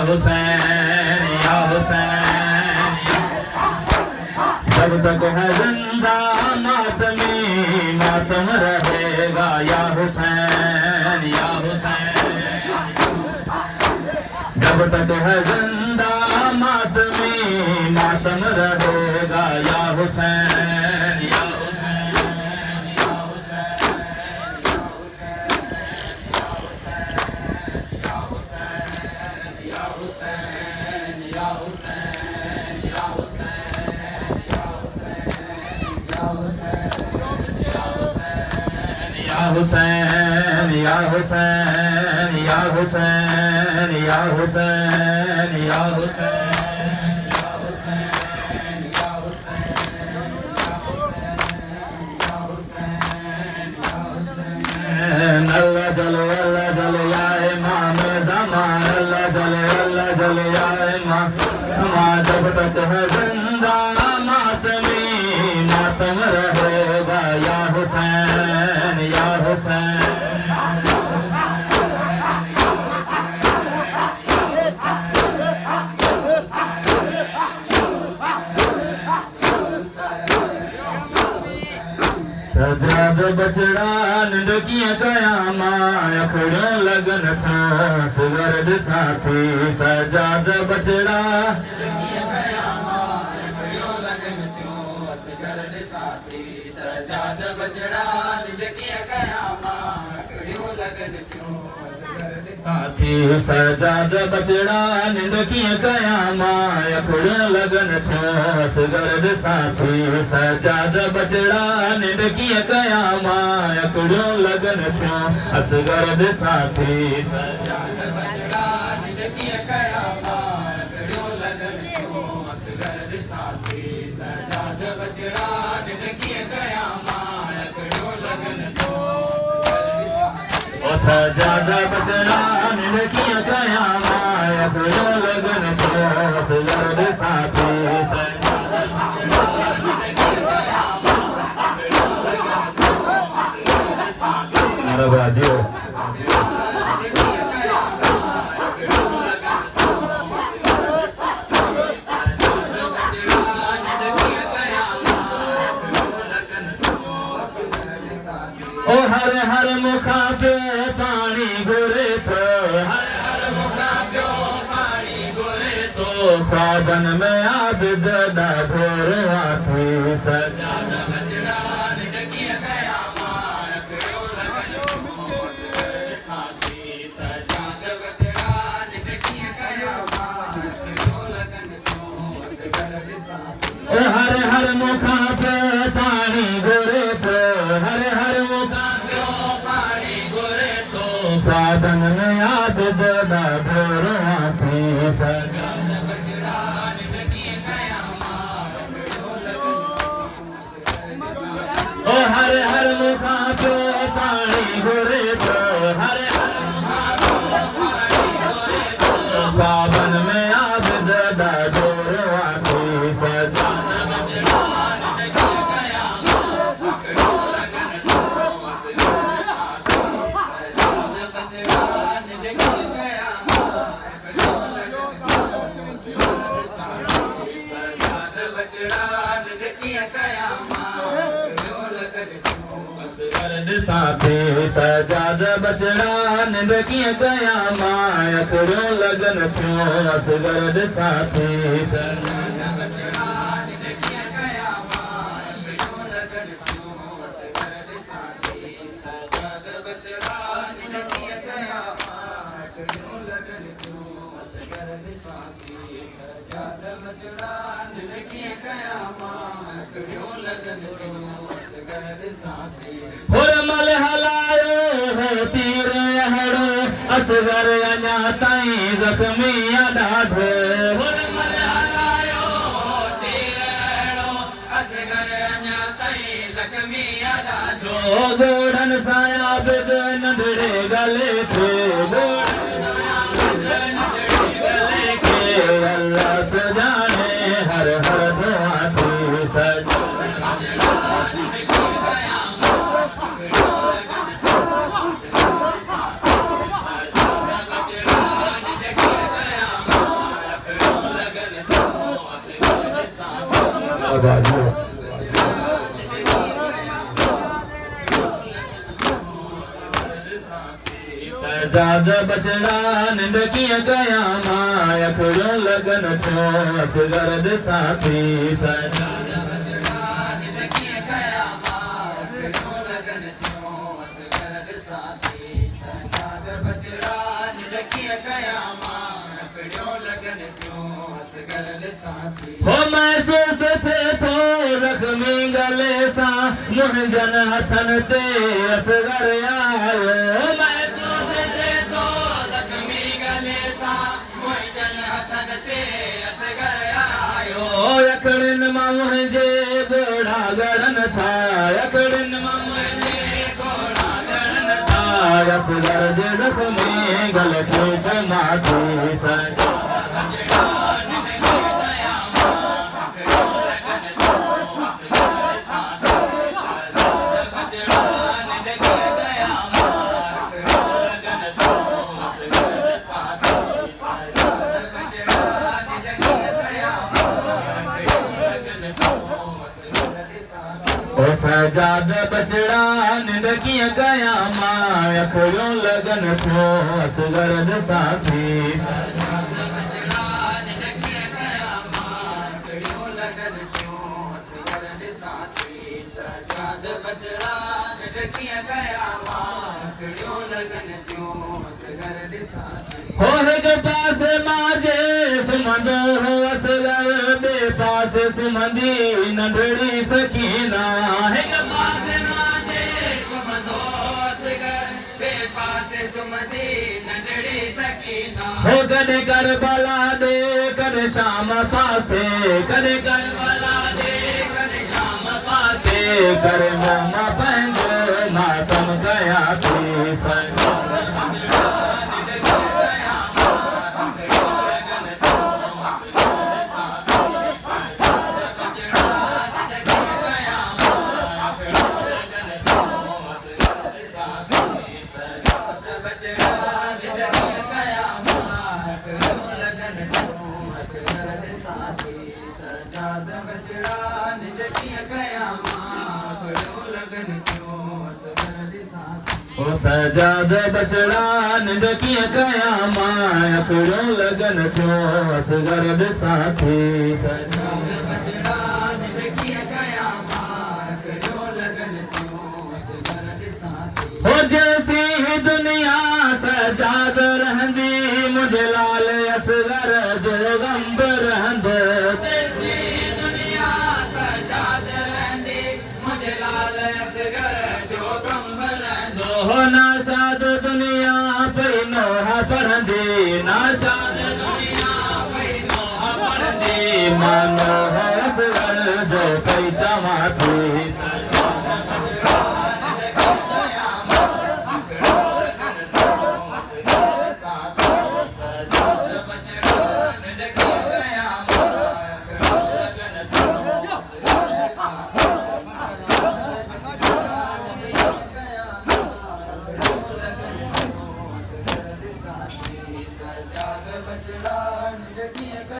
हुसैन या हुसैन। जब तक है जिंदा मातमी मातम रहेगा या हुसैन या हुसैन। जब तक है जिंदा मातमी मातम रहेगा या हुसैन या हुसैन या हुसैन या हुसैन या हुसैन या हुसैन या हुसैन या हुसैन। अल्लाह जलो या इमाम ज़मान। अल्लाह जलो या इमाम। जब तक है जिंदा मातमी मातम रहेगा या हुसैन या हुसैन। सजाद बछड़ा नंढकिया कयामा अखड़ियों लगन था सुगर्द साथी। सजाद बछड़ा सजाद बछड़ा नंढकिया कयामा अखड़ियों लगन थियो साथी। सजाद बछड़ा नंढकिया कयामा अखड़ियों लगन थियो असगर्द साथी। सजाद बछड़ा नंढकिया कयामा अखड़ियों लगन थियो असगर्द साथी। सजाद बछड़ा नंढकिया कयामा अखड़ियों लगन थियो असगर्द साथी। सजाद बछड़ा नंढकिया कयामा अखड़ियों लगन थियो ओ सजाद बछड़ा नंढकिया कयामा अखड़ियों लगन थियो असगर्द साथी। अरे बाजियो ओ हर हर मुखा पे पानी गुरे थो। हर हर मुखा पे पानी गुरे थो ख्वाबन में आबिद दा भोर आथी। सजाद बछड़ा नंढकिया कयामा अखड़ियों लगन थियो असगर्द साथी। सजाद बछड़ा नंढकिया कयामा अखड़ियों लगन थियो असगर्द साथी। ओ हर हर मुखा पे पानी गुरे थो। हर हर मुखा पे पानी गुरे थो ख्वाबन में याद दा भोर आथी। सजाद बछड़ा नंढकिया कयामा अखड़ियों लगन ओ हर हर मुखा पे पानी गुरे थो। हर हर मुखा पे पानी गुरे थो ख्वाबन में याद दा भोर आथी। सजाद बछड़ा नंढकिया कयामा अखड़ियों लगन थियो असगर्द साथी। सजाद बछड़ा नंढकिया कयामा अखड़ियों लगन थियो असगर्द साथी। सजाद बछड़ा नंढकिया कयामा अखड़ियों लगन थियो असगर्द साथी। सजाद बछड़ा नंढकिया कयामा अखड़ियों लगन थियो असगर्द साथी। सजाद बछड़ा नंढकिया कयामा अखड़ियों लगन थियो असगर्द साथी। सजाद बछड़ा नंढकिया कयामा अखड़ियों लगन थियो असगर्द साथी। सजाद बछड़ा नंढकिया कयामा अखड़ियों लगन थियो असगर्द साथी। हुरमल हलायो हो तीर हड़ो असगर अञा ताईं ज़ख्मी ॾाढो। हुरमल हलायो हो तीर हड़ो असगर अञा ताईं ज़ख्मी ॾाढो। गोड़न सां आबिद नंढड़े गले थे। अल्लाह तो जाने हर हर दुआ थी। सजाद बछड़ा नंढकिया कयामा अखड़ियों लगन थियो असगर्द साथी। सजाद बछड़ा नंढकिया कयामा सजाद बचड़ा निंड कीअं कयां मां अखियूं लगन थियो असगर दे साथी सजाद बचड़ा निंड कीअं कयां मां अखियूं लगन थियो असगर दे साथी सजाद बचड़ा निंड कीअं कयां मां अखियूं लगन थियो असगर दे साथी हो महसूस थे थो रखमी गले सा मुंहिंजन हथन ते असगर आयो महसूस थे थो रखमी गले सा मुंहिंजन हथन ते असगर आयो अखड़िन मां मुंहिंजे गोड़ा गड़न था अखड़िन मां मुंहिंजे गोड़ा गड़न था असगर जे जख्मी गले खे चमाथी सजा सजाद बचड़ा निंड कीअं कयां मां अखियूं लगन थियो असगर दे साथी सजाद बचड़ा निंड कीअं कयां मां अखियूं लगन थियो असगर दे साथी सजाद बचड़ा निंड कीअं कयां मां अखियूं लगन थियो असगर दे साथी हो हिक पासे मांजे सुम्हंदो हो असगर ॿिए पासे सुम्हंदी नंढड़ी सकीना हिक पासे मांजे सुम्हंदो असगर ॿिए पासे सुम्हंदी नंढड़ी सकीना हो कॾहिं करबला ॾे कॾहिं शाम पासे कॾहिं करबला ॾे कॾहिं शाम पासे करे मां पंहिंजो मातम कयां थी सजाद बचड़ा निंड कीअं कयां मां अखियूं लगन थियो असगर दे साथी सजाद बचड़ा निंड कीअं कयां मां अखियूं लगन थियो असगर दे साथी सजाद बचड़ा निंड कीअं कयां मां अखियूं लगन थियो असगर दे साथी सजाद बचड़ा निंड कीअं कयां मां अखियूं लगन थियो असगर दे साथी ओ सजाद बचड़ा निंड कीअं कयां मां अखियूं लगन थियो असगर दे साथी सजाद बचड़ा निंड कीअं कयां मां अखियूं लगन थियो असगर दे साथी हो जैसी ही दुनिया सजाद रहंदी मुझे लाल असगर जो गंब रहंदो जैसी दुनिया सजाद रहंदी मुझे लाल असगर जो गंब रहंदो हो नाशाद दुनिया पई नोहा पढ़ंदी नाशाद दुनिया पई नोहा पढ़ंदी मानो असगर जो